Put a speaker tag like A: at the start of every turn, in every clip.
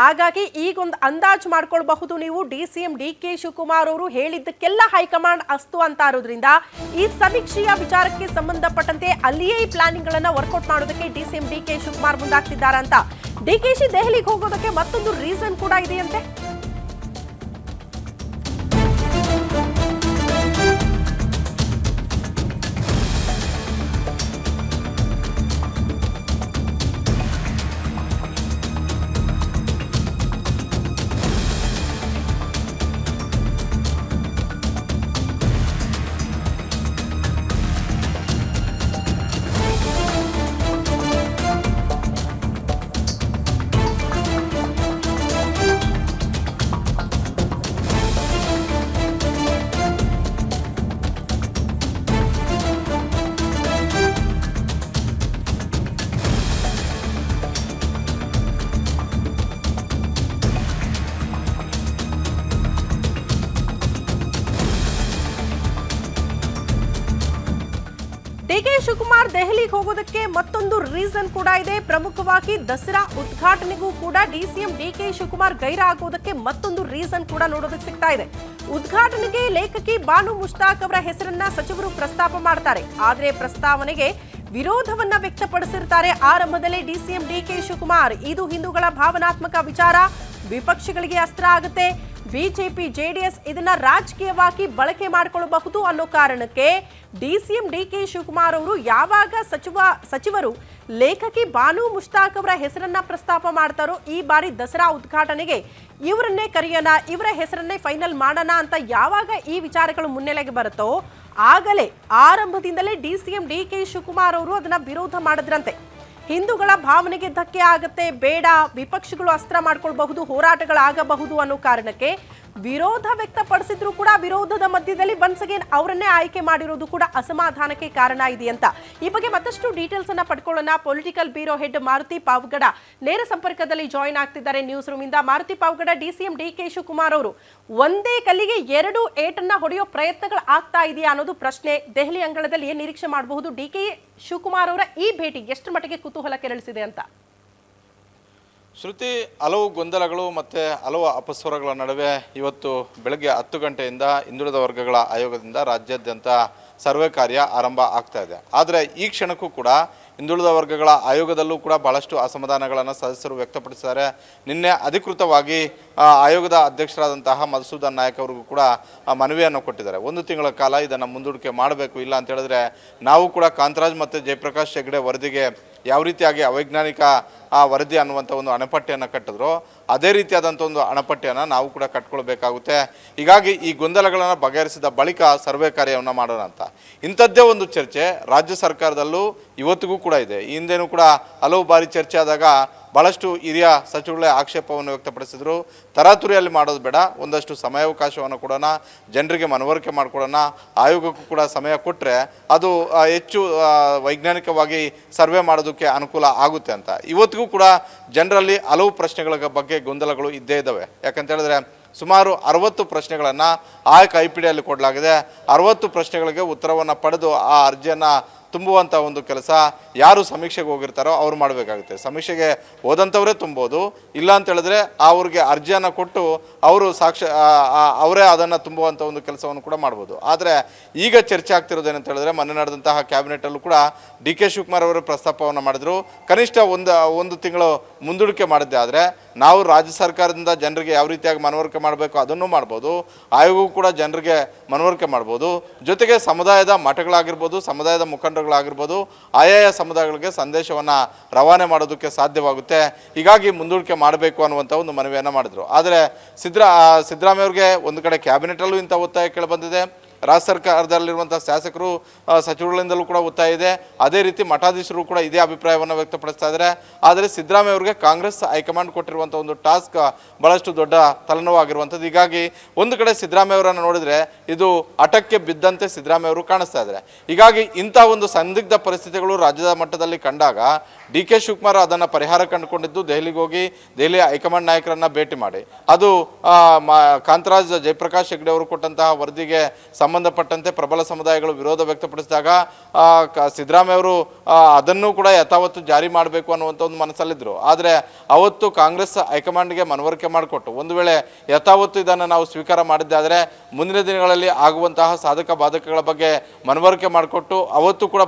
A: ಹಾಗಾಗಿ ಈಗೊಂದು ಅಂದಾಜು ಮಾಡ್ಕೊಳ್ಬಹುದು ನೀವು ಡಿಸಿಎಂ ಡಿಕೆ ಶಿವಕುಮಾರ್ ಅವರು ಹೇಳಿದ್ದಕ್ಕೆಲ್ಲ ಹೈಕಮಾಂಡ್ ಅಸ್ತು ಅಂತ ಇರೋದ್ರಿಂದ ಈ ಸಮೀಕ್ಷೆಯ ವಿಚಾರಕ್ಕೆ ಸಂಬಂಧಪಟ್ಟಂತೆ ಅಲ್ಲಿಯೇ ಈ ಪ್ಲಾನಿಂಗ್ ಗಳನ್ನ ವರ್ಕೌಟ್ ಮಾಡೋದಕ್ಕೆ ಡಿಸಿಎಂ ಡಿಕೆ ಶಿವಕುಮಾರ್ ಮುಂದಾಗ್ತಿದ್ದಾರೆ ಅಂತ ಡಿಕೆಶಿ ದೆಹಲಿಗೆ ಹೋಗೋದಕ್ಕೆ ಮತ್ತೊಂದು ರೀಸನ್ ಕೂಡ ಇದೆಯಂತೆ. ಡಿಕೆ ಶಿವಕುಮಾರ್ ದೆಹಲಿಗೆ ಹೋಗೋದಕ್ಕೆ ಮತ್ತೊಂದು ರೀಸನ್ ಕೂಡ ಇದೆ. ಪ್ರಮುಖವಾಗಿ ದಸರಾ ಉದ್ಘಾಟನೆಗೂ ಕೂಡ ಡಿಸಿಎಂ ಡಿಕೆ ಶಿವಕುಮಾರ್ ಗೈರಾಗೋದಕ್ಕೆ ಮತ್ತೊಂದು ರೀಸನ್ ಕೂಡ ನೋಡೋದಕ್ಕೆ ಸಿಗ್ತಾ ಇದೆ. ಉದ್ಘಾಟನೆಗೆ ಲೇಖಕಿ ಬಾನು ಮುಷ್ತಾಕ್ ಅವರ ಹೆಸರನ್ನ ಸಚಿವರು ಪ್ರಸ್ತಾಪ ಮಾಡ್ತಾರೆ. ಆದ್ರೆ ಪ್ರಸ್ತಾವನೆಗೆ ವಿರೋಧವನ್ನ ವ್ಯಕ್ತಪಡಿಸಿರ್ತಾರೆ ಆರಂಭದಲ್ಲೇ ಡಿಸಿಎಂ ಡಿಕೆ ಶಿವಕುಮಾರ್. ಇದು ಹಿಂದೂಗಳ ಭಾವನಾತ್ಮಕ ವಿಚಾರ, ವಿಪಕ್ಷಗಳಿಗೆ ಅಸ್ತ್ರ ಆಗುತ್ತೆ, ಬಿಜೆಪಿ ಜೆಡಿಎಸ್ ಇದನ್ನ ರಾಜಕೀಯವಾಗಿ ಬಳಕೆ ಮಾಡಿಕೊಳ್ಳಬಹುದು ಅನ್ನೋ ಕಾರಣಕ್ಕೆ ಡಿಸಿಎಂ ಡಿಕೆ ಶಿವಕುಮಾರ್ ಅವರು ಯಾವಾಗ ಸಚಿವರು ಲೇಖಕಿ ಬಾನು ಮುಷ್ತಾಕ್ ಅವರ ಹೆಸರನ್ನ ಪ್ರಸ್ತಾಪ ಮಾಡ್ತಾರೋ ಈ ಬಾರಿ ದಸರಾ ಉದ್ಘಾಟನೆಗೆ ಇವರನ್ನೇ ಕರೆಯೋಣ, ಇವರ ಹೆಸರನ್ನೇ ಫೈನಲ್ ಮಾಡೋಣ ಅಂತ ಯಾವಾಗ ಈ ವಿಚಾರಗಳು ಮುನ್ನೆಲೆಗೆ ಬರುತ್ತೋ ಆಗಲೇ ಆರಂಭದಿಂದಲೇ ಡಿಸಿಎಂ ಡಿಕೆ ಶಿವಕುಮಾರ್ ಅವರು ಅದನ್ನ ವಿರೋಧ ಮಾಡಿದ್ರಂತೆ. ಹಿಂದೂಗಳ ಭಾವನೆಗೆ ಧಕ್ಕೆ ಆಗುತ್ತೆ, ಬೇಡ, ವಿಪಕ್ಷಗಳು ಅಸ್ತ್ರ ಮಾಡ್ಕೊಳ್ಬಹುದು, ಹೋರಾಟಗಳಾಗಬಹುದು ಅನ್ನೋ ಕಾರಣಕ್ಕೆ ವಿರೋಧ ವ್ಯಕ್ತಪಡಿಸಿದ್ರು ಕೂಡ ವಿರೋಧದ ಮಧ್ಯದಲ್ಲಿ ಒನ್ಸ್ ಅಗೇನ್ ಅವರನ್ನೇ ಆಯ್ಕೆ ಮಾಡಿರೋದು ಕೂಡ ಅಸಮಾಧಾನಕ್ಕೆ ಕಾರಣ ಇದೆಯಂತ. ಈ ಬಗ್ಗೆ ಮತ್ತಷ್ಟು ಡೀಟೇಲ್ಸ್ ಅನ್ನ ಪಡ್ಕೊಳ್ಳೋಣ. Political bureau head Maruti Pavagada ನೇರ ಸಂಪರ್ಕದಲ್ಲಿ ಜಾಯಿನ್ ಆಗ್ತಿದ್ದಾರೆ ನ್ಯೂಸ್ ರೂಮ್ ಇಂದ. ಮಾರುತಿ ಪಾವಗಡ, ಡಿಸಿಎಂ ಡಿಕೆ ಶಿವಕುಮಾರ್ ಅವರು ಒಂದೇ ಕಲ್ಲಿಗೆ ಎರಡು ಏಟನ್ನ ಹೊಡೆಯೋ ಪ್ರಯತ್ನಗಳು ಆಗ್ತಾ ಇದೆಯಾ ಅನ್ನೋದು ಪ್ರಶ್ನೆ. ದೆಹಲಿ ಅಂಗಳದಲ್ಲಿ ಏನ್ ನಿರೀಕ್ಷೆ ಮಾಡಬಹುದು? ಡಿಕೆ ಶಿವಕುಮಾರ್ ಅವರ ಈ ಭೇಟಿ ಎಷ್ಟು ಮಟ್ಟಿಗೆ ಕುತೂಹಲ ಕೆರಳಿಸಿದೆ ಅಂತ?
B: ಶ್ರುತಿ, ಹಲವು ಗೊಂದಲಗಳು ಮತ್ತು ಹಲವು ಅಪಸ್ವರಗಳ ನಡುವೆ ಇವತ್ತು ಬೆಳಗ್ಗೆ 10 ಗಂಟೆಯಿಂದ ಹಿಂದುಳಿದ ವರ್ಗಗಳ ಆಯೋಗದಿಂದ ರಾಜ್ಯಾದ್ಯಂತ ಸರ್ವೆ ಕಾರ್ಯ ಆರಂಭ ಆಗ್ತಾ ಇದೆ. ಆದರೆ ಈ ಕ್ಷಣಕ್ಕೂ ಕೂಡ ಹಿಂದುಳಿದ ವರ್ಗಗಳ ಆಯೋಗದಲ್ಲೂ ಕೂಡ ಭಾಳಷ್ಟು ಅಸಮಾಧಾನಗಳನ್ನು ಸದಸ್ಯರು ವ್ಯಕ್ತಪಡಿಸಿದ್ದಾರೆ. ನಿನ್ನೆ ಅಧಿಕೃತವಾಗಿ ಆಯೋಗದ ಅಧ್ಯಕ್ಷರಾದಂತಹ ಮಧುಸೂದನ್ ನಾಯಕ್ ಅವರಿಗೂ ಕೂಡ ಮನವಿಯನ್ನು ಕೊಟ್ಟಿದ್ದಾರೆ. 1 ತಿಂಗಳ ಕಾಲ ಇದನ್ನು ಮುಂದೂಡಿಕೆ ಮಾಡಬೇಕು, ಇಲ್ಲ ಅಂತ ಹೇಳಿದ್ರೆ ನಾವು ಕೂಡ ಕಾಂತರಾಜ್ ಮತ್ತು ಜಯಪ್ರಕಾಶ್ ಹೆಗ್ಡೆ ವರದಿಗೆ ಯಾವ ರೀತಿಯಾಗಿ ಅವೈಜ್ಞಾನಿಕ ವರದಿ ಅನ್ನುವಂಥ ಒಂದು ಅಣೆಪಟ್ಟಿಯನ್ನು ಕಟ್ಟಿದ್ರು ಅದೇ ರೀತಿಯಾದಂಥ ಒಂದು ಅಣೆಪಟ್ಟಿಯನ್ನು ನಾವು ಕೂಡ ಕಟ್ಕೊಳ್ಬೇಕಾಗುತ್ತೆ. ಹೀಗಾಗಿ ಈ ಗೊಂದಲಗಳನ್ನು ಬಗೆಹರಿಸಿದ ಬಳಿಕ ಸರ್ವೆ ಕಾರ್ಯವನ್ನು ಮಾಡೋಣ ಅಂತ ಇಂಥದ್ದೇ ಒಂದು ಚರ್ಚೆ ರಾಜ್ಯ ಸರ್ಕಾರದಲ್ಲೂ ಇವತ್ತಿಗೂ ಕೂಡ ಇದೆ. ಈ ಹಿಂದೆನೂ ಕೂಡ ಹಲವು ಬಾರಿ ಚರ್ಚೆ ಆದಾಗ ಭಾಳಷ್ಟು ಹಿರಿಯ ಸಚಿವಗಳೇ ಆಕ್ಷೇಪವನ್ನು ವ್ಯಕ್ತಪಡಿಸಿದರು. ತರಾತುರಿಯಲ್ಲಿ ಮಾಡೋದು ಬೇಡ, ಒಂದಷ್ಟು ಸಮಯಾವಕಾಶವನ್ನು ಕೊಡೋಣ, ಜನರಿಗೆ ಮನವರಿಕೆ ಮಾಡಿಕೊಡೋಣ, ಆಯೋಗಕ್ಕೂ ಕೂಡ ಸಮಯ ಕೊಟ್ಟರೆ ಅದು ಹೆಚ್ಚು ವೈಜ್ಞಾನಿಕವಾಗಿ ಸರ್ವೆ ಮಾಡೋದಕ್ಕೆ ಅನುಕೂಲ ಆಗುತ್ತೆ ಅಂತ. ಇವತ್ತಿಗೂ ಕೂಡ ಜನರಲ್ಲಿ ಹಲವು ಪ್ರಶ್ನೆಗಳ ಬಗ್ಗೆ ಗೊಂದಲಗಳು ಇದ್ದೇ ಇದ್ದಾವೆ. ಯಾಕಂತ ಹೇಳಿದ್ರೆ ಸುಮಾರು 60 ಪ್ರಶ್ನೆಗಳನ್ನು IPDಯಲ್ಲಿ ಕೊಡಲಾಗಿದೆ. 60 ಪ್ರಶ್ನೆಗಳಿಗೆ ಉತ್ತರವನ್ನು ಪಡೆದು ಆ ಅರ್ಜಿಯನ್ನು ತುಂಬುವಂಥ ಒಂದು ಕೆಲಸ ಯಾರು ಸಮೀಕ್ಷೆಗೆ ಹೋಗಿರ್ತಾರೋ ಅವ್ರು ಮಾಡಬೇಕಾಗುತ್ತೆ. ಸಮೀಕ್ಷೆಗೆ ಹೋದಂಥವರೇ ತುಂಬೋದು, ಇಲ್ಲ ಅಂತ ಹೇಳಿದ್ರೆ ಅವ್ರಿಗೆ ಅರ್ಜಿಯನ್ನು ಕೊಟ್ಟು ಅವರು ಅವರೇ ಅದನ್ನು ತುಂಬುವಂಥ ಒಂದು ಕೆಲಸವನ್ನು ಕೂಡ ಮಾಡ್ಬೋದು. ಆದರೆ ಈಗ ಚರ್ಚೆ ಆಗ್ತಿರೋದೇನಂತ ಹೇಳಿದ್ರೆ ಮೊನ್ನೆ ನಡೆದಂತಹ ಕ್ಯಾಬಿನೆಟಲ್ಲೂ ಕೂಡ ಡಿಕೆ ಶಿವಕುಮಾರ್ ಅವರು ಪ್ರಸ್ತಾಪವನ್ನು ಮಾಡಿದ್ರು. ಕನಿಷ್ಠ ಒಂದು ತಿಂಗಳು ಮುಂದೂಡಿಕೆ ಮಾಡಿದ್ದೆ ಆದರೆ ನಾವು ರಾಜ್ಯ ಸರ್ಕಾರದಿಂದ ಜನರಿಗೆ ಯಾವ ರೀತಿಯಾಗಿ ಮನವರಿಕೆ ಮಾಡಬೇಕು ಅದನ್ನು ಮಾಡ್ಬೋದು, ಆಯೋಗವೂ ಕೂಡ ಜನರಿಗೆ ಮನವರಿಕೆ ಮಾಡ್ಬೋದು. ಜೊತೆಗೆ ಸಮುದಾಯದ ಮಠಗಳಾಗಿರ್ಬೋದು, ಸಮುದಾಯದ ಮುಖಂಡರುಗಳಾಗಿರ್ಬೋದು, ಆಯಾಯ ಸಮುದಾಯಗಳಿಗೆ ಸಂದೇಶವನ್ನು ರವಾನೆ ಮಾಡೋದಕ್ಕೆ ಸಾಧ್ಯವಾಗುತ್ತೆ. ಹೀಗಾಗಿ ಮುಂದೂಡಿಕೆ ಮಾಡಬೇಕು ಅನ್ನುವಂಥ ಒಂದು ಮನವಿಯನ್ನು ಮಾಡಿದರು. ಆದರೆ ಸಿದ್ದರಾಮಯ್ಯ ಅವ್ರಿಗೆ ಒಂದು ಕಡೆ ಕ್ಯಾಬಿನೆಟಲ್ಲೂ ಇಂಥ ಒತ್ತಾಯ ಕೇಳಿಬಂದಿದೆ, ರಾಜ್ಯ ಸರ್ಕಾರದಲ್ಲಿರುವಂಥ ಶಾಸಕರು ಸಚಿವಗಳಿಂದಲೂ ಕೂಡ ಒತ್ತಾಯ ಇದೆ. ಅದೇ ರೀತಿ ಮಠಾಧೀಶರು ಕೂಡ ಇದೇ ಅಭಿಪ್ರಾಯವನ್ನು ವ್ಯಕ್ತಪಡಿಸ್ತಾ ಇದ್ದಾರೆ. ಆದರೆ ಸಿದ್ದರಾಮಯ್ಯ ಅವರಿಗೆ ಕಾಂಗ್ರೆಸ್ ಹೈಕಮಾಂಡ್ ಕೊಟ್ಟಿರುವಂಥ ಒಂದು ಟಾಸ್ಕ್ ಭಾಳಷ್ಟು ದೊಡ್ಡ ತಲೆನೋವಾಗಿರುವಂಥದ್ದು. ಹೀಗಾಗಿ ಒಂದು ಕಡೆ ಸಿದ್ದರಾಮಯ್ಯ ಅವರನ್ನು ನೋಡಿದರೆ ಇದು ಹಠಕ್ಕೆ ಬಿದ್ದಂತೆ ಸಿದ್ದರಾಮಯ್ಯ ಅವರು ಕಾಣಿಸ್ತಾ ಇದ್ದಾರೆ. ಹೀಗಾಗಿ ಇಂಥ ಒಂದು ಸಂದಿಗ್ಧ ಪರಿಸ್ಥಿತಿಗಳು ರಾಜ್ಯದ ಮಟ್ಟದಲ್ಲಿ ಕಂಡಾಗ ಡಿಕೆ ಶಿವಕುಮಾರ್ ಅದನ್ನು ಪರಿಹಾರ ಕಂಡುಕೊಂಡಿದ್ದು ದೆಹಲಿಗೆ ಹೋಗಿ ದೆಹಲಿ ಹೈಕಮಾಂಡ್ ನಾಯಕರನ್ನು ಭೇಟಿ ಮಾಡಿ ಅದು ಕಾಂತರಾಜ್ ಜಯಪ್ರಕಾಶ್ ಹೆಗ್ಡೆ ಅವರು ಕೊಟ್ಟಂತಹ ವರದಿಗೆ ಸಂಬಂಧಪಟ್ಟಂತೆ ಪ್ರಬಲ ಸಮುದಾಯಗಳು ವಿರೋಧ ವ್ಯಕ್ತಪಡಿಸಿದಾಗ ಸಿದ್ದರಾಮಯ್ಯ ಅವರು ಅದನ್ನು ಕೂಡ ಯಥಾವತ್ತು ಜಾರಿ ಮಾಡಬೇಕು ಅನ್ನುವಂಥ ಒಂದು ಮನಸ್ಸಲ್ಲಿದ್ದರು. ಆದರೆ ಅವತ್ತು ಕಾಂಗ್ರೆಸ್ ಹೈಕಮಾಂಡ್ಗೆ ಮನವರಿಕೆ ಮಾಡಿಕೊಟ್ಟು ಒಂದು ವೇಳೆ ಯಥಾವತ್ತು ಇದನ್ನು ನಾವು ಸ್ವೀಕಾರ ಮಾಡಿದ್ದಾದರೆ ಮುಂದಿನ ದಿನಗಳಲ್ಲಿ ಆಗುವಂತಹ ಸಾಧಕ ಬಾಧಕಗಳ ಬಗ್ಗೆ ಮನವರಿಕೆ ಮಾಡಿಕೊಟ್ಟು ಅವತ್ತು ಕೂಡ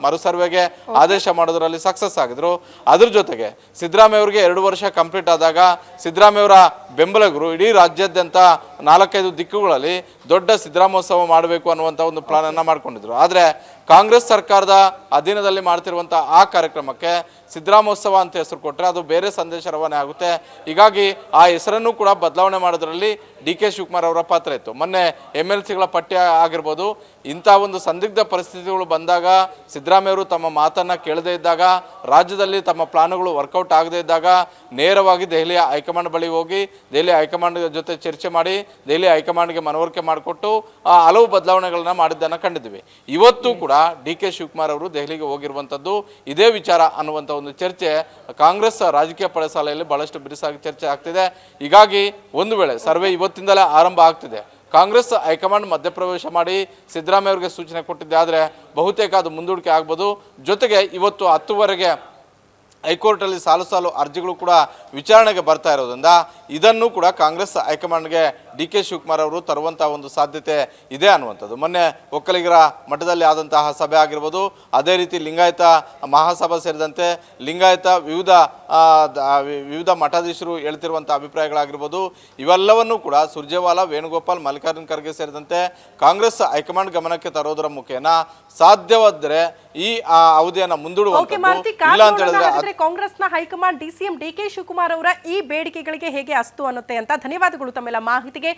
B: ಮರು ಸರ್ವೆಗೆ ಆದೇಶ ಮಾಡೋದರಲ್ಲಿ ಸಕ್ಸಸ್ ಆಗಿದ್ರು. ಅದ್ರ ಜೊತೆಗೆ ಸಿದ್ದರಾಮಯ್ಯ ಅವರಿಗೆ 2 ವರ್ಷ ಕಂಪ್ಲೀಟ್ ಆದಾಗ ಸಿದ್ದರಾಮಯ್ಯ ಅವರ ಬೆಂಬಲಿಗರು ಇಡೀ ರಾಜ್ಯಾದ್ಯಂತ 4-5 ದಿಕ್ಕುಗಳಲ್ಲಿ ದೊಡ್ಡ ಸಿದ್ದರಾಮೋತ್ಸವ ಮಾಡಬೇಕು ಅನ್ನುವಂಥ ಒಂದು ಪ್ಲಾನ್ ಅನ್ನ ಮಾಡ್ಕೊಂಡಿದ್ರು. ಆದರೆ ಕಾಂಗ್ರೆಸ್ ಸರ್ಕಾರದ ಅಧೀನದಲ್ಲಿ ಮಾಡ್ತಿರುವಂಥ ಆ ಕಾರ್ಯಕ್ರಮಕ್ಕೆ ಸಿದ್ದರಾಮೋತ್ಸವ ಅಂತ ಹೆಸರು ಕೊಟ್ಟರೆ ಅದು ಬೇರೆ ಸಂದೇಶ ರವಾನೆ ಆಗುತ್ತೆ. ಹೀಗಾಗಿ ಆ ಹೆಸರನ್ನು ಕೂಡ ಬದಲಾವಣೆ ಮಾಡೋದರಲ್ಲಿ DK ಶಿವಕುಮಾರ್ ಅವರ ಪಾತ್ರ ಇತ್ತು. ಮೊನ್ನೆ MLCಗಳ ಪಟ್ಯ ಆಗಿರ್ಬೋದು, ಇಂಥ ಒಂದು ಸಂದಿಗ್ಧ ಪರಿಸ್ಥಿತಿಗಳು ಬಂದಾಗ ಸಿದ್ದರಾಮಯ್ಯ ಅವರು ತಮ್ಮ ಮಾತನ್ನು ಕೇಳದೇ ಇದ್ದಾಗ, ರಾಜ್ಯದಲ್ಲಿ ತಮ್ಮ ಪ್ಲಾನುಗಳು ವರ್ಕೌಟ್ ಆಗದೇ ಇದ್ದಾಗ ನೇರವಾಗಿ ದೆಹಲಿಯ ಹೈಕಮಾಂಡ್ ಬಳಿ ಹೋಗಿ ದೆಹಲಿ ಹೈಕಮಾಂಡ್ ಜೊತೆ ಚರ್ಚೆ ಮಾಡಿ ದೆಹಲಿ ಹೈಕಮಾಂಡ್ಗೆ ಮನವರಿಕೆ ಮಾಡಿಕೊಟ್ಟು ಹಲವು ಬದಲಾವಣೆಗಳನ್ನ ಮಾಡಿದ್ದನ್ನು ಕಂಡಿದ್ದೀವಿ. ಇವತ್ತು ಕೂಡ DK ಶಿವಕುಮಾರ್ ಅವರು ದೆಹಲಿಗೆ ಹೋಗಿರುವಂಥದ್ದು ಇದೇ ವಿಚಾರ ಅನ್ನುವಂಥ ಒಂದು ಚರ್ಚೆ ಕಾಂಗ್ರೆಸ್ ರಾಜಕೀಯ ಪಡಸಾಲೆಯಲ್ಲಿ ಬಹಳಷ್ಟು ಬಿರುಸಾಗಿ ಚರ್ಚೆ ಆಗ್ತಿದೆ. ಹೀಗಾಗಿ ಒಂದು ವೇಳೆ ಸರ್ವೆ ಇವತ್ತಿಂದಲೇ ಆರಂಭ ಆಗ್ತಿದೆ, ಕಾಂಗ್ರೆಸ್ ಹೈಕಮಾಂಡ್ ಮಧ್ಯಪ್ರವೇಶ ಮಾಡಿ ಸಿದ್ದರಾಮಯ್ಯ ಅವರಿಗೆ ಸೂಚನೆ ಕೊಟ್ಟಿದ್ದೆ ಆದರೆ ಬಹುತೇಕ ಅದು ಮುಂದೂಡಿಕೆ ಆಗ್ಬೋದು. ಜೊತೆಗೆ ಇವತ್ತು 10ವರೆಗೆ ಹೈಕೋರ್ಟಲ್ಲಿ ಸಾಲು ಅರ್ಜಿಗಳು ಕೂಡ ವಿಚಾರಣೆಗೆ ಬರ್ತಾ ಇರೋದ್ರಿಂದ ಇದನ್ನು ಕೂಡ ಕಾಂಗ್ರೆಸ್ ಹೈಕಮಾಂಡ್ಗೆ DK ಶಿವಕುಮಾರ್ ಅವರು ತರುವಂಥ ಒಂದು ಸಾಧ್ಯತೆ ಇದೆ ಅನ್ನುವಂಥದ್ದು. ಮೊನ್ನೆ ಒಕ್ಕಲಿಗರ ಮಠದಲ್ಲಿ ಆದಂತಹ ಸಭೆ ಆಗಿರ್ಬೋದು, ಅದೇ ರೀತಿ ಲಿಂಗಾಯತ ಮಹಾಸಭಾ ಸೇರಿದಂತೆ ಲಿಂಗಾಯತ ವಿವಿಧ ಮಠಾಧೀಶರು ಹೇಳ್ತಿರುವಂಥ ಅಭಿಪ್ರಾಯಗಳಾಗಿರ್ಬೋದು, ಇವೆಲ್ಲವನ್ನೂ ಕೂಡ ಸುರ್ಜೇವಾಲಾ, ವೇಣುಗೋಪಾಲ್, ಮಲ್ಲಿಕಾರ್ಜುನ್ ಖರ್ಗೆ ಸೇರಿದಂತೆ ಕಾಂಗ್ರೆಸ್ ಹೈಕಮಾಂಡ್ ಗಮನಕ್ಕೆ ತರೋದರ ಮುಖೇನ ಸಾಧ್ಯವಾದರೆ ಈ ಅವಧಿಯನ್ನು ಮುಂದೂಡುವಂಥದ್ದು. ಇಲ್ಲ ಅಂತ ಹೇಳಿದ್ರೆ
A: ಕಾಂಗ್ರೆಸ್ನ ಹೈಕಮಾಂಡ್ DCM DK ಶಿವಕುಮಾರ್ ಅವರ ಈ ಬೇಡಿಕೆಗಳಿಗೆ ಹೇಗೆ ಅಸ್ತು ಅನ್ನುತ್ತೆ ಅಂತ. ಧನ್ಯವಾದಗಳು ತಮ್ಮೆಲ್ಲ ಮಾಹಿತಿಗೆ.